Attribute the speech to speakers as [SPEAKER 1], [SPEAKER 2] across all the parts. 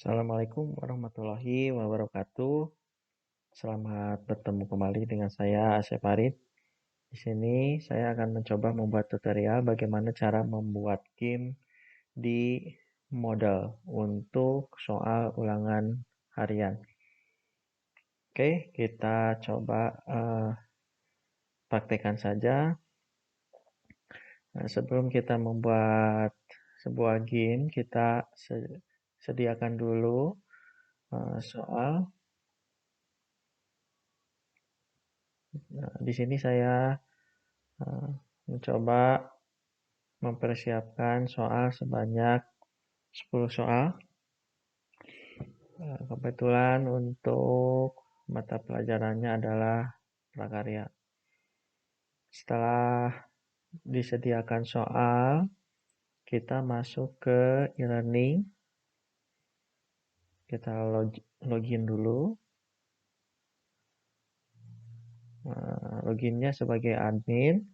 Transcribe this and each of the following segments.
[SPEAKER 1] Assalamualaikum warahmatullahi wabarakatuh. Selamat bertemu kembali dengan saya Asep Farid. Di sini saya akan mencoba membuat tutorial bagaimana cara membuat game di model untuk soal ulangan harian. Oke, kita coba praktekkan saja. Nah, sebelum kita membuat sebuah game, kita sediakan dulu soal. Nah, di sini saya mencoba mempersiapkan soal sebanyak 10 soal. Kebetulan untuk mata pelajarannya adalah prakarya. Setelah disediakan soal, kita masuk ke e-learning. Kita login dulu. Loginnya sebagai admin.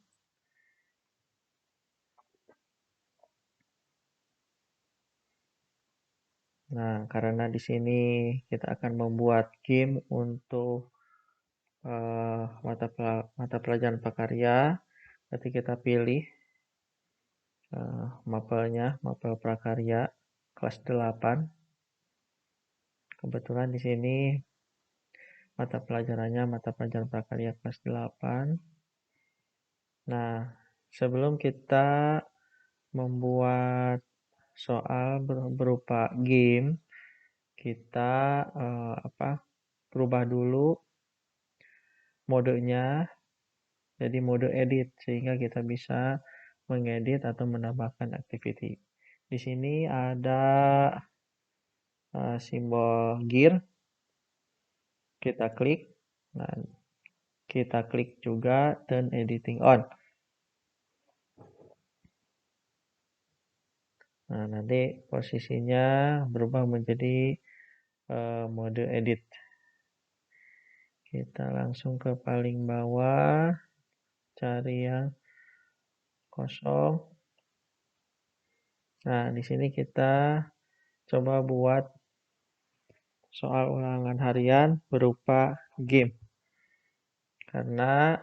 [SPEAKER 1] Nah, karena di sini kita akan membuat game untuk mata pelajaran prakarya, berarti kita pilih mapelnya, mapel prakarya kelas 8. Kebetulan di sini mata pelajarannya mata pelajaran prakarya kelas 8. Nah, sebelum kita membuat soal berupa game, kita berubah dulu modenya jadi mode edit sehingga kita bisa mengedit atau menambahkan activity. Di sini ada simbol gear, kita klik. Nah, kita klik juga turn editing on. Nah, nanti posisinya berubah menjadi mode edit. Kita langsung ke paling bawah, cari yang kosong. Nah, di sini kita coba buat soal ulangan harian berupa game. Karena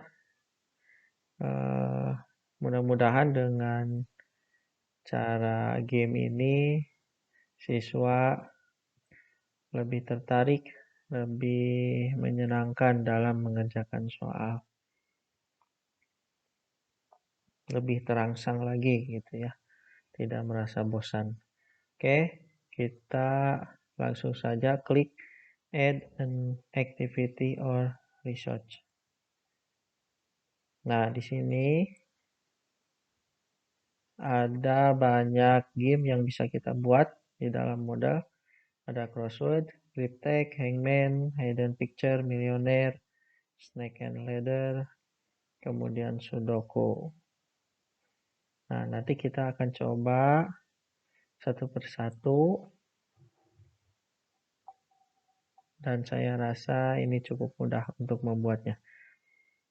[SPEAKER 1] mudah-mudahan dengan cara game ini siswa lebih tertarik, lebih menyenangkan dalam mengerjakan soal. Lebih terangsang lagi gitu ya. Tidak merasa bosan. Oke, kita langsung saja klik add an activity or research. Nah, di sini ada banyak game yang bisa kita buat di dalam modal. Ada crossword, grip tag, hangman, hidden picture, millionaire, snake and ladder, kemudian sudoku. Nah, nanti kita akan coba satu persatu. Dan saya rasa ini cukup mudah untuk membuatnya.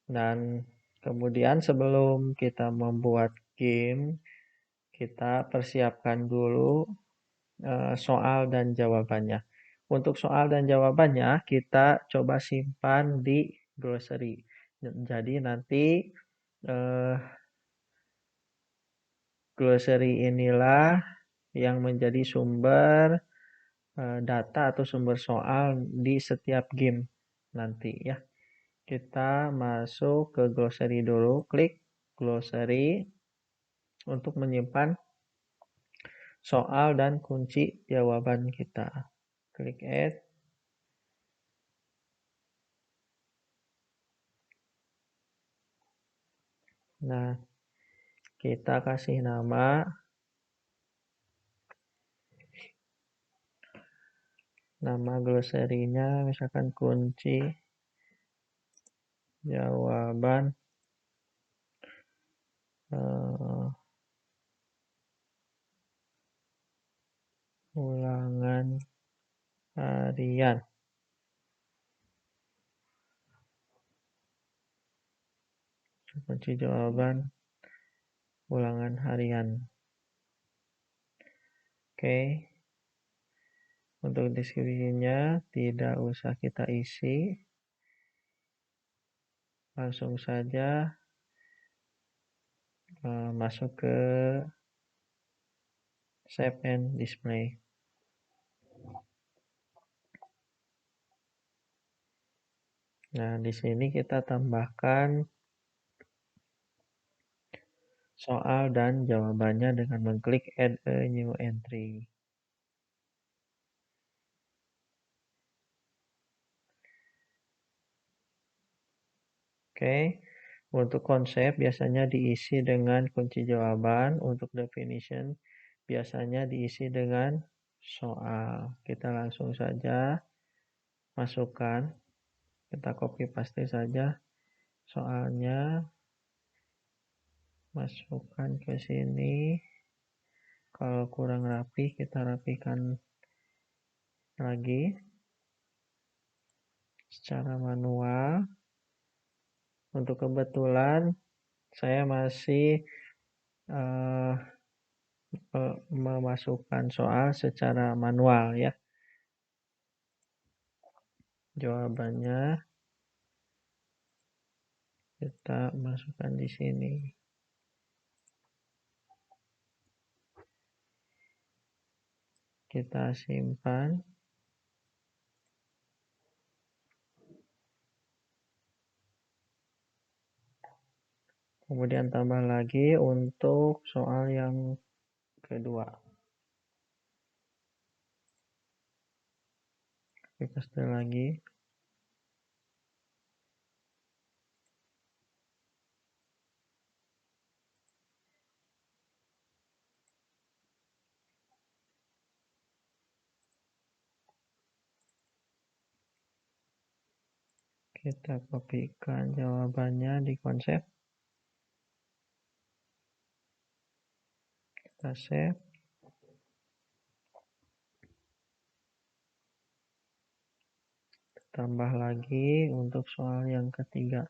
[SPEAKER 1] Dan kemudian sebelum kita membuat game, kita persiapkan dulu soal dan jawabannya. Untuk soal dan jawabannya kita coba simpan di glossary. Jadi nanti glossary inilah yang menjadi sumber data atau sumber soal di setiap game nanti ya. Kita masuk ke glossary dulu, klik glossary untuk menyimpan soal dan kunci jawaban kita. Klik add. Nah, kita kasih nama glossary-nya misalkan kunci jawaban ulangan harian. Kunci jawaban ulangan harian. Oke. Untuk deskripsinya tidak usah kita isi, langsung saja masuk ke Save and Display. Nah, di sini kita tambahkan soal dan jawabannya dengan mengklik Add a New Entry. Oke, untuk konsep biasanya diisi dengan kunci jawaban. Untuk definition biasanya diisi dengan soal. Kita langsung saja masukkan, kita copy paste saja soalnya, masukkan ke sini. Kalau kurang rapi, kita rapikan lagi secara manual. Untuk kebetulan saya masih memasukkan soal secara manual ya. Jawabannya kita masukkan di sini. Kita simpan. Kemudian tambah lagi untuk soal yang kedua. Paste lagi. Kita kopikan jawabannya di konsep. Kita save. Tambah lagi untuk soal yang ketiga.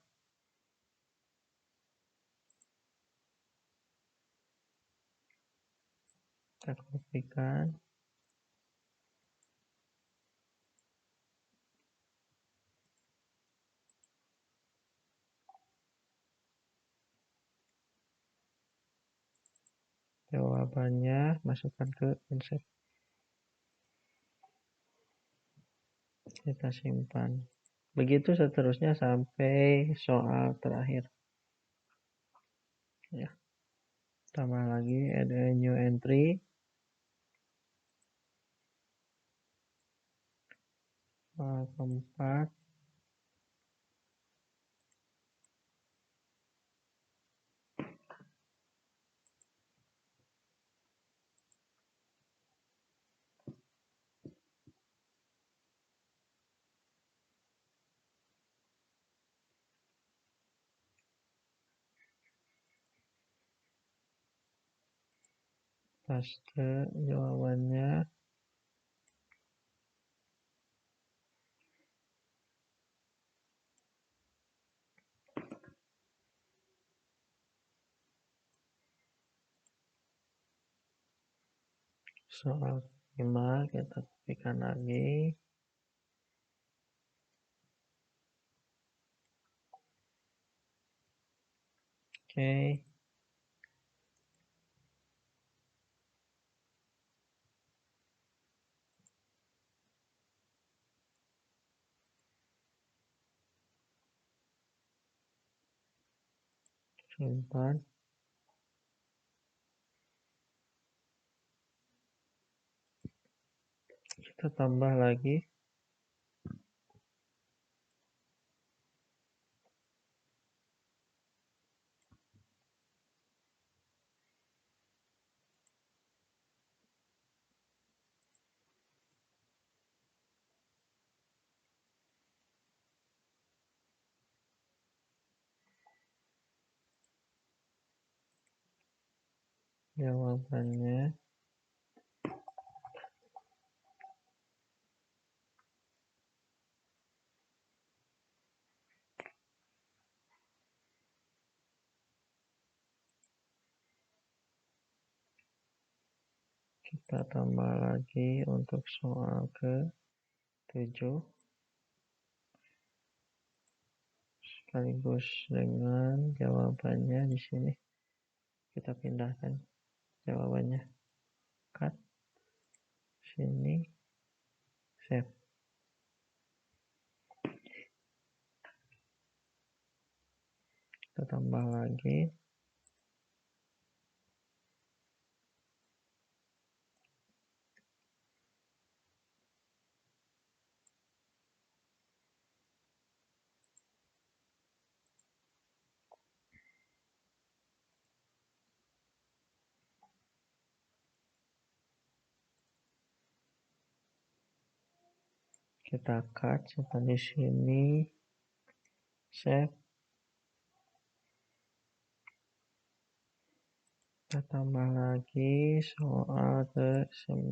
[SPEAKER 1] Kita kopikan. Jawabannya masukkan ke konsep. Kita simpan. Begitu seterusnya sampai soal terakhir. Ya. Tambah lagi add a new entry. Soal keempat. Paste jawabannya. Soal 5 kita kopikan lagi. Oke. Simpan. Kita tambah lagi. Jawabannya. Kita tambah lagi untuk soal ke-7 sekaligus dengan jawabannya di sini. Kita pindahkan jawabannya. Cut. Sini. Save. Kita tambah lagi. Kita cut seperti sini. Save. Kita tambah lagi soal ke-9.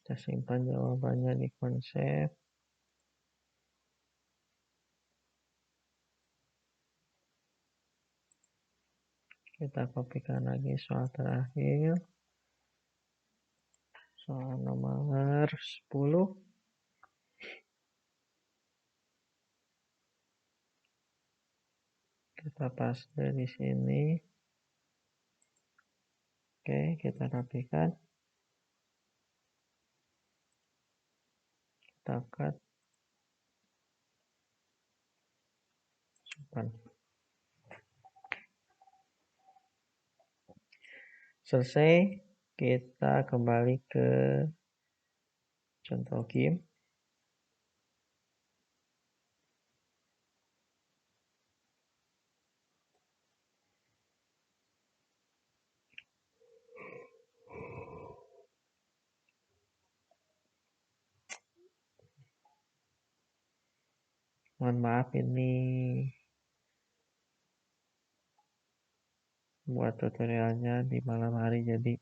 [SPEAKER 1] Kita simpan jawabannya di konsep. Kita kopikan lagi soal terakhir. Soal nomor 10. Kita paste di sini. Oke, kita rapikan. Kita cut. Simpan. Selesai. Kita kembali ke contoh game. Mohon maaf ini buat tutorialnya di malam hari jadi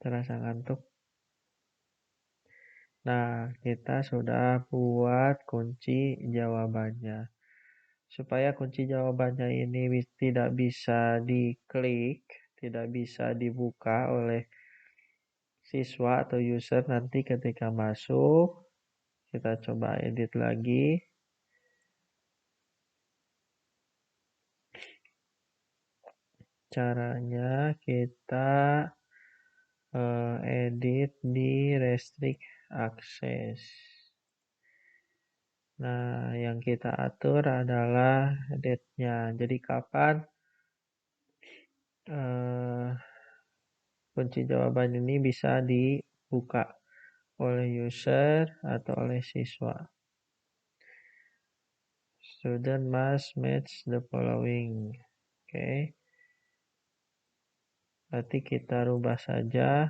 [SPEAKER 1] terasa ngantuk. Nah, kita sudah buat kunci jawabannya. Supaya kunci jawabannya ini tidak bisa diklik, tidak bisa dibuka oleh siswa atau user nanti ketika masuk. Kita coba edit lagi. Caranya kita edit di restrict access. Nah, yang kita atur adalah date-nya. Jadi kapan kunci jawaban ini bisa dibuka oleh user atau oleh siswa. Student must match the following. Oke. Berarti kita rubah saja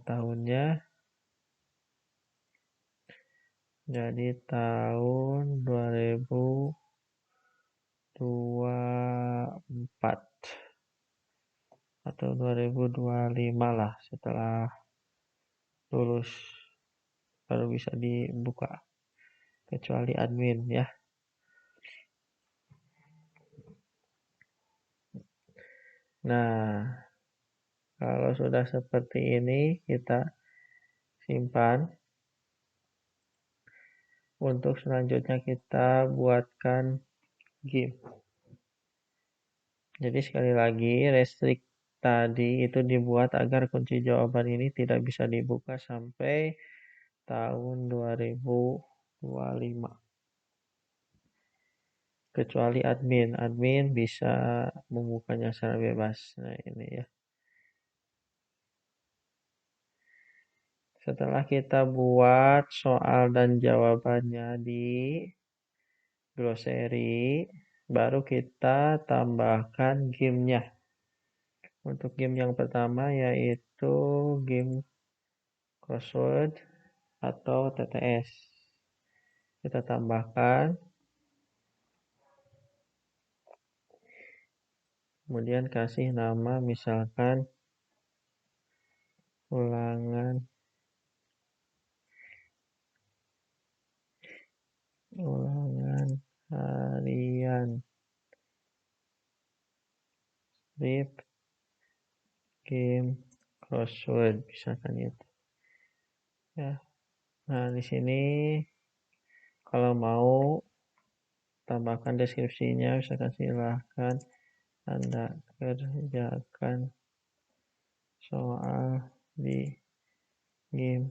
[SPEAKER 1] tahunnya. Jadi tahun 2024 atau 2025 lah, setelah lulus baru bisa dibuka, kecuali admin ya. Nah, kalau sudah seperti ini kita simpan. Untuk selanjutnya kita buatkan game. Jadi sekali lagi restrict tadi itu dibuat agar kunci jawaban ini tidak bisa dibuka sampai tahun 2025. Kecuali admin bisa membukanya secara bebas. Nah, ini ya. Setelah kita buat soal dan jawabannya di glossary, baru kita tambahkan gamenya. Untuk game yang pertama yaitu game crossword atau TTS. Kita tambahkan kemudian kasih nama misalkan ulangan harian strip game crossword misalkan itu ya. Nah, di sini kalau mau tambahkan deskripsinya misalkan silahkan Anda kerjakan soal di game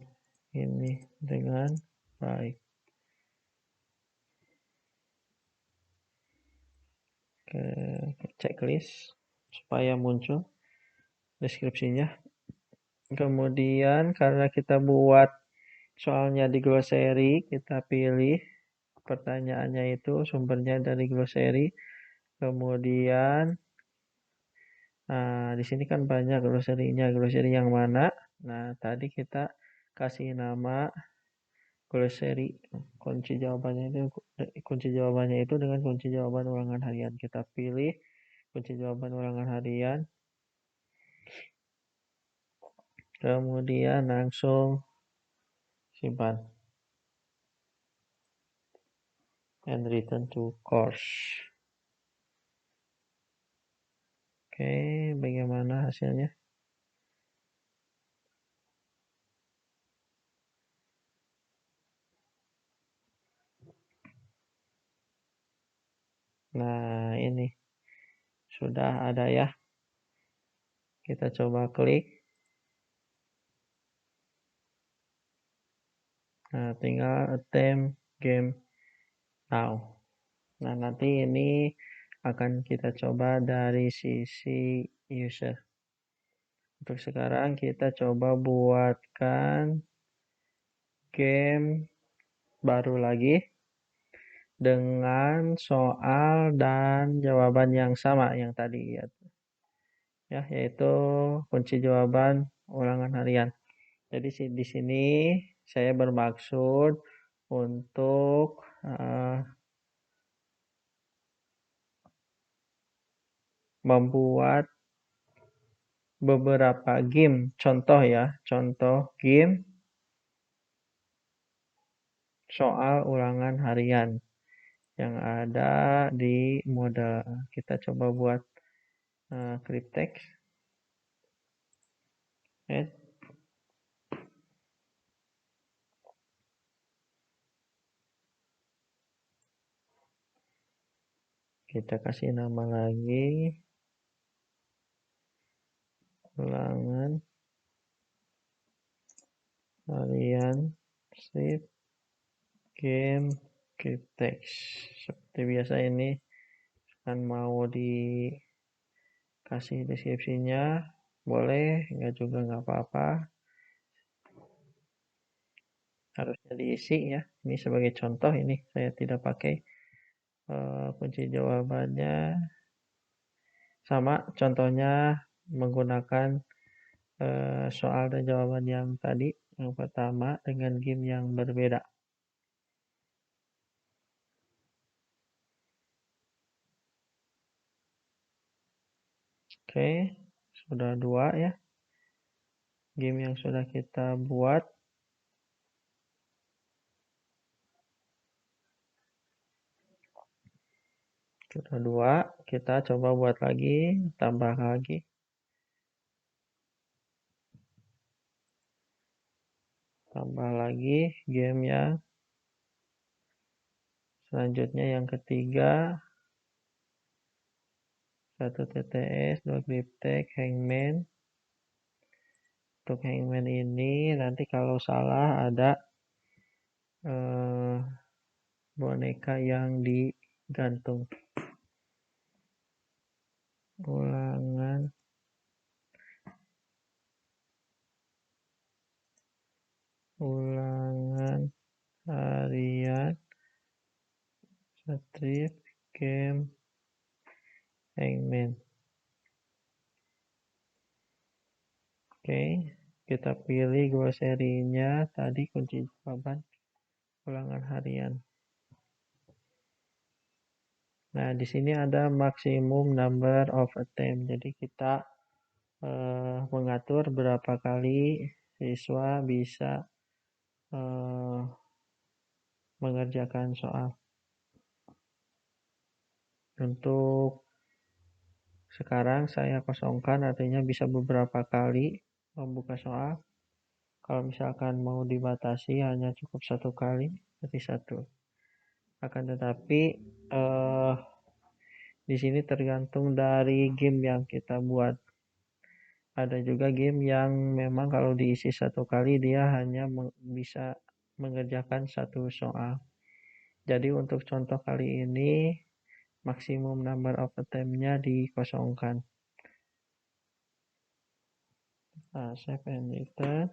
[SPEAKER 1] ini dengan baik. Ke checklist supaya muncul deskripsinya. Kemudian karena kita buat soalnya di glossary, kita pilih pertanyaannya itu sumbernya dari glossary. Kemudian di sini kan banyak glossary-nya. Glossary yang mana? Nah, tadi kita kasih nama glossary. Kunci jawabannya itu dengan kunci jawaban ulangan harian. Kita pilih kunci jawaban ulangan harian. Kemudian langsung simpan and return to course. Oke, bagaimana hasilnya? Nah, ini sudah ada ya. Kita coba klik. Nah, tinggal attempt game now. Nah, nanti ini akan kita coba dari sisi user. Untuk sekarang kita coba buatkan game baru lagi dengan soal dan jawaban yang sama yang tadi ya, yaitu kunci jawaban ulangan harian. Jadi di sini saya bermaksud untuk membuat beberapa game, contoh ya, contoh game soal ulangan harian yang ada di model. Kita coba buat cryptex. Kita kasih nama lagi ulangan harian strip game cryptex. Seperti biasa ini kan mau dikasih deskripsinya, boleh, enggak juga nggak apa-apa. Harusnya diisi ya. Ini sebagai contoh, ini saya tidak pakai kunci jawabannya. Sama contohnya menggunakan soal dan jawaban yang tadi, yang pertama dengan game yang berbeda. Oke, sudah 2 ya game yang sudah kita buat. Sudah 2, kita coba buat lagi, tambah lagi. Tambah lagi game yang selanjutnya yang ketiga. 1 TTS, 2 cryptex, hangman. Untuk hangman ini nanti kalau salah ada boneka yang digantung. Ulangan harian strip game hangman. Oke, kita pilih glossary-nya tadi kunci jawaban ulangan harian. Nah, di sini ada maximum number of attempt. Jadi kita mengatur berapa kali siswa bisa eh, mengerjakan soal. Untuk sekarang saya kosongkan, artinya bisa beberapa kali membuka soal. Kalau misalkan mau dibatasi hanya cukup satu kali, berarti satu. Akan tetapi eh, di sini tergantung dari game yang kita buat. Ada juga game yang memang kalau diisi satu kali dia hanya bisa mengerjakan satu soal. Jadi untuk contoh kali ini maksimum number of attempt-nya dikosongkan. Nah, save and return.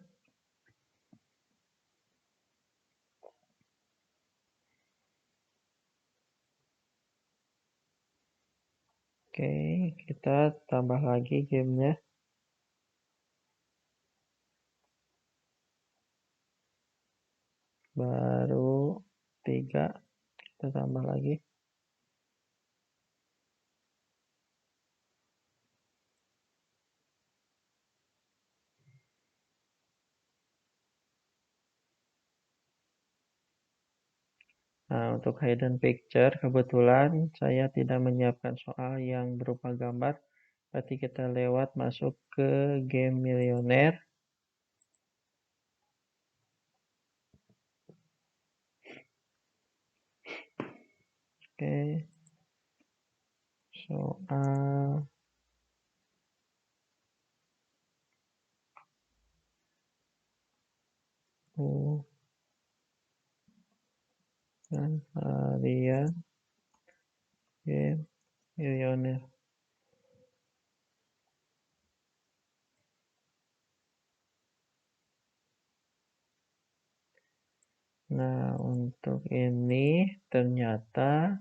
[SPEAKER 1] Oke, kita tambah lagi gamenya. Baru 3, kita tambah lagi. Nah, untuk hidden picture, kebetulan saya tidak menyiapkan soal yang berupa gambar. Berarti kita lewat masuk ke game milioner. Oke, soal dan harian game milioner. Nah, untuk ini ternyata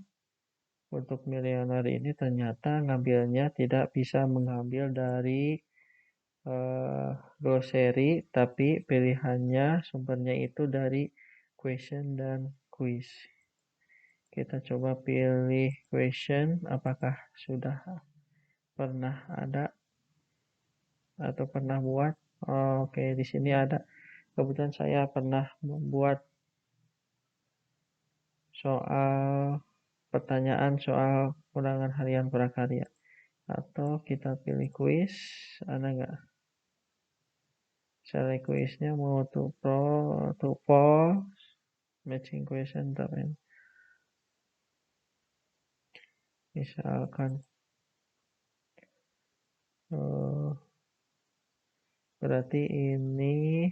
[SPEAKER 1] untuk milioner ini ternyata ngambilnya tidak bisa mengambil dari glossary, tapi pilihannya sumbernya itu dari question dan quiz. Kita coba pilih question, apakah sudah pernah ada atau pernah buat. Oke, di sini ada. Kebetulan saya pernah membuat soal pertanyaan soal ulangan harian prakarya. Atau kita pilih quiz, ada nggak? Select quiznya mau to false, matching question, tapi misalkan eh, berarti ini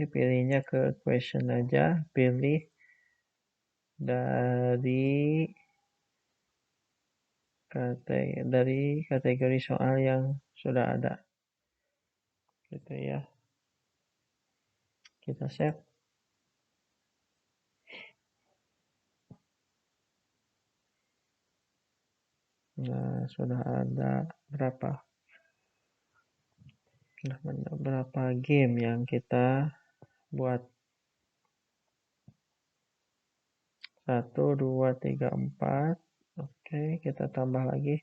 [SPEAKER 1] pilihnya ke question aja, pilih dari kategori soal yang sudah ada, gitu ya. Kita save. Nah, sudah ada berapa game yang kita buat. 1, 2, 3, 4. Oke, kita tambah lagi.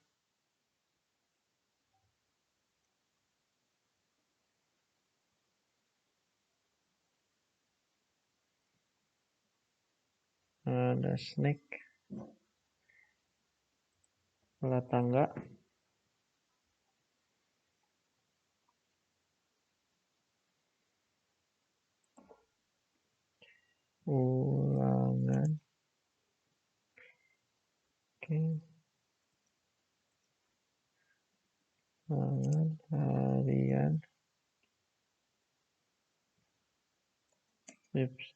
[SPEAKER 1] Ada snake, ulat tangga, ulangan. Oke, ulangan harian tips.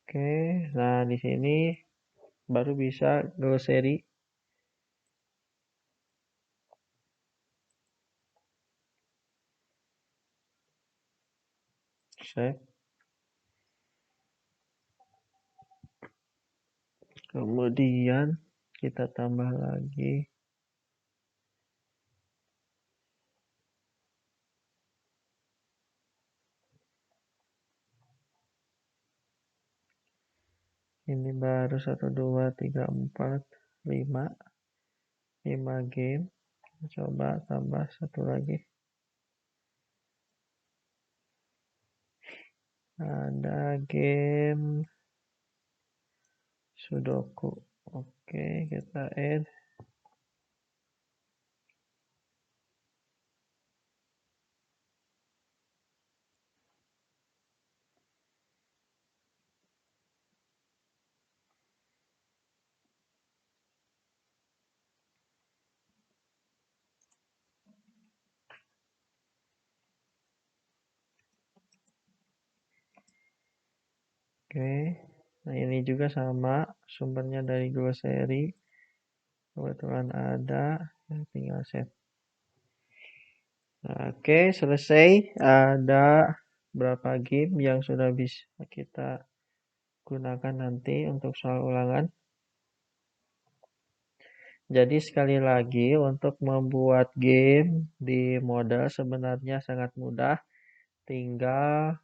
[SPEAKER 1] Oke, nah di sini baru bisa glossary. Save. Kemudian kita tambah lagi. Ini baru 1, 2, 3, 4, 5 game. Coba tambah satu lagi. Ada game Sudoku. Oke, kita add. Oke, nah ini juga sama, sumbernya dari glossary. Kebetulan ada, tinggal set. Nah, oke, selesai. Ada berapa game yang sudah bisa kita gunakan nanti untuk soal ulangan. Jadi sekali lagi untuk membuat game di model sebenarnya sangat mudah. Tinggal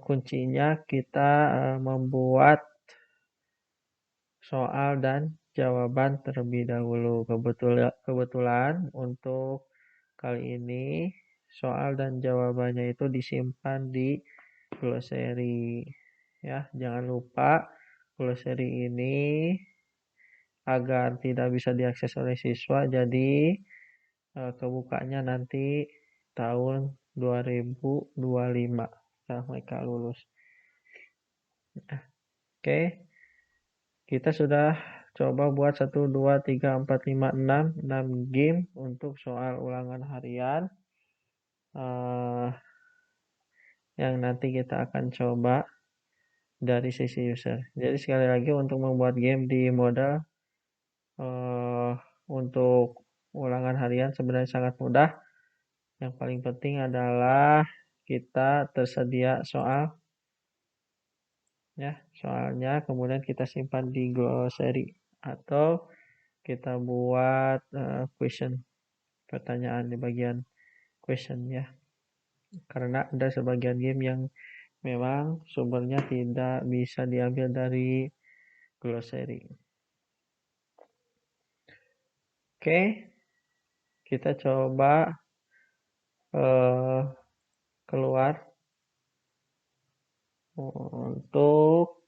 [SPEAKER 1] kuncinya kita membuat soal dan jawaban terlebih dahulu. Kebetulan untuk kali ini soal dan jawabannya itu disimpan di glossary. Ya, jangan lupa glossary ini agar tidak bisa diakses oleh siswa, jadi kebukanya nanti tahun 2025 setelah mereka lulus. Oke, kita sudah coba buat 1, 2, 3, 4, 5, 6 game untuk soal ulangan harian yang nanti kita akan coba dari sisi user. Jadi sekali lagi untuk membuat game di modal untuk ulangan harian sebenarnya sangat mudah. Yang paling penting adalah kita tersedia soal, ya, soalnya kemudian kita simpan di glossary atau kita buat question, pertanyaan di bagian question ya. Karena ada sebagian game yang memang sumbernya tidak bisa diambil dari glossary. Oke, kita coba keluar untuk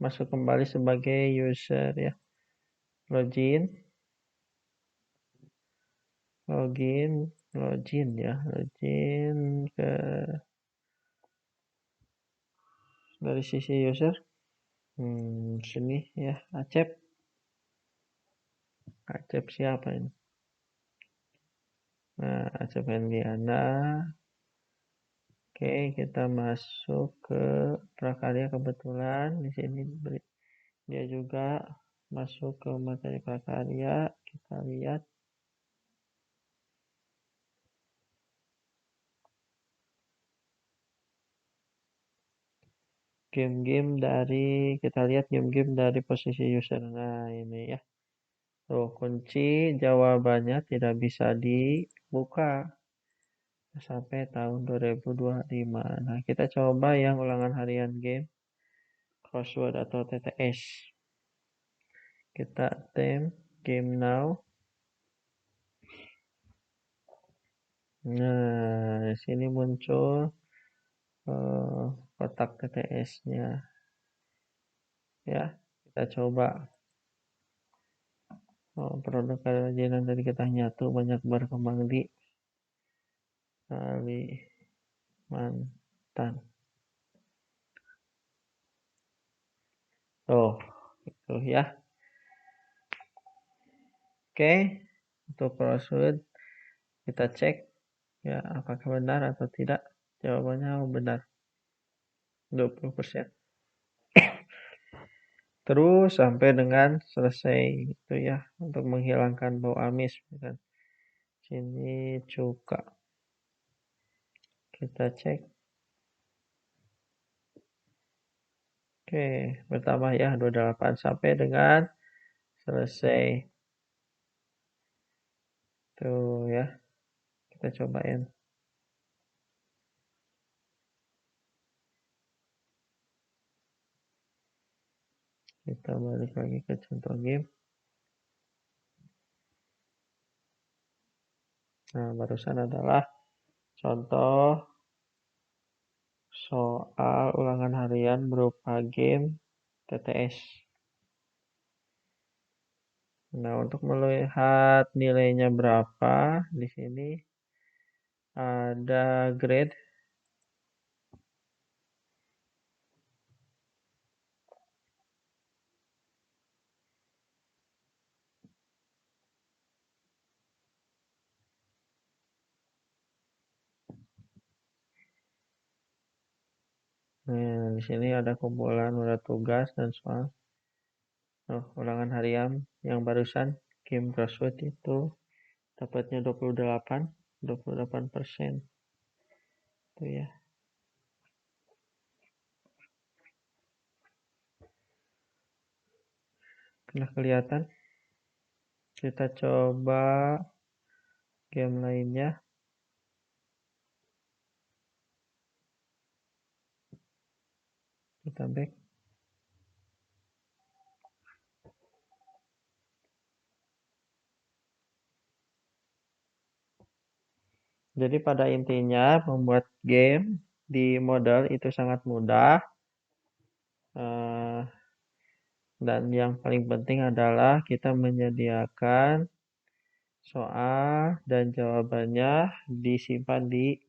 [SPEAKER 1] masuk kembali sebagai user ya. Login ya, login ke dari sisi user. Sini ya, Acep siapa ini? Nah, Acep Hendiana. Oke, kita masuk ke prakarya. Kebetulan di sini dia juga masuk ke materi prakarya. Kita lihat game-game dari posisi user. Nah, ini ya. Tuh, kunci jawabannya tidak bisa dibuka sampai tahun 2025. Nah, kita coba yang ulangan harian game crossword atau TTS. Kita game now. Nah, di sini muncul kotak TTS-nya. Ya, kita coba. Produk kerajinan dari kita nyatu banyak berkembang di Kalimantan. Oh, itu ya. Oke, untuk crossword kita cek ya apakah benar atau tidak. Jawabannya benar. 20%. Terus sampai dengan selesai itu ya, untuk menghilangkan bau amis kan. Sini cuka. Kita cek. Oke, bertambah ya 28 sampai dengan selesai. Tuh ya, kita cobain. Kita balik lagi ke contoh game. Nah, barusan adalah contoh soal ulangan harian berupa game TTS. Nah, untuk melihat nilainya berapa, di sini ada grade. Nah, di sini ada kumpulan udah tugas dan soal. Ulangan harian yang barusan game crossword itu dapatnya 28%. Itu ya. Nah, kelihatan. Kita coba game lainnya. Kita back. Jadi pada intinya membuat game di modal itu sangat mudah. Dan yang paling penting adalah kita menyediakan soal dan jawabannya disimpan di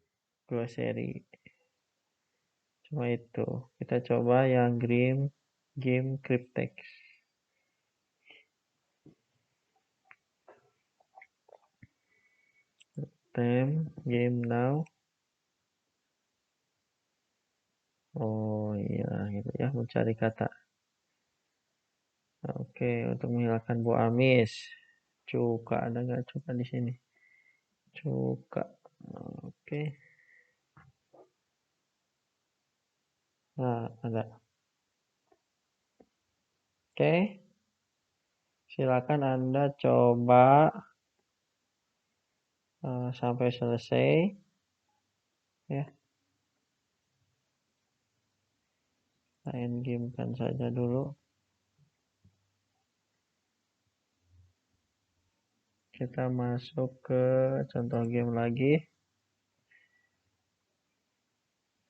[SPEAKER 1] glossary. Cuma itu. Kita coba yang game cryptex. Game now. Oh iya, gitu ya, mencari kata. Oke, untuk menghilangkan bau amis. Cuka, ada nggak cuka di sini? Cuka. Oke. Nah, ada. Oke. Silakan Anda coba sampai selesai. Ya, main game kan saja dulu. Kita masuk ke contoh game lagi.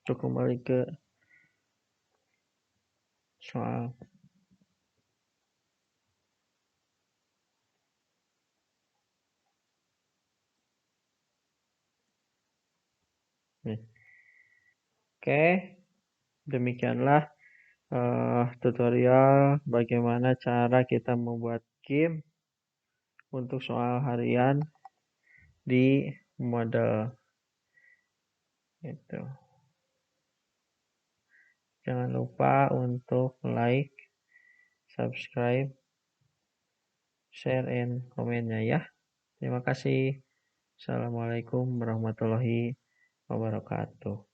[SPEAKER 1] Untuk kembali ke soal. Nih. Oke, demikianlah tutorial bagaimana cara kita membuat game untuk soal harian di model itu. Jangan lupa untuk like, subscribe, share, and komennya ya. Terima kasih. Assalamualaikum warahmatullahi wabarakatuh.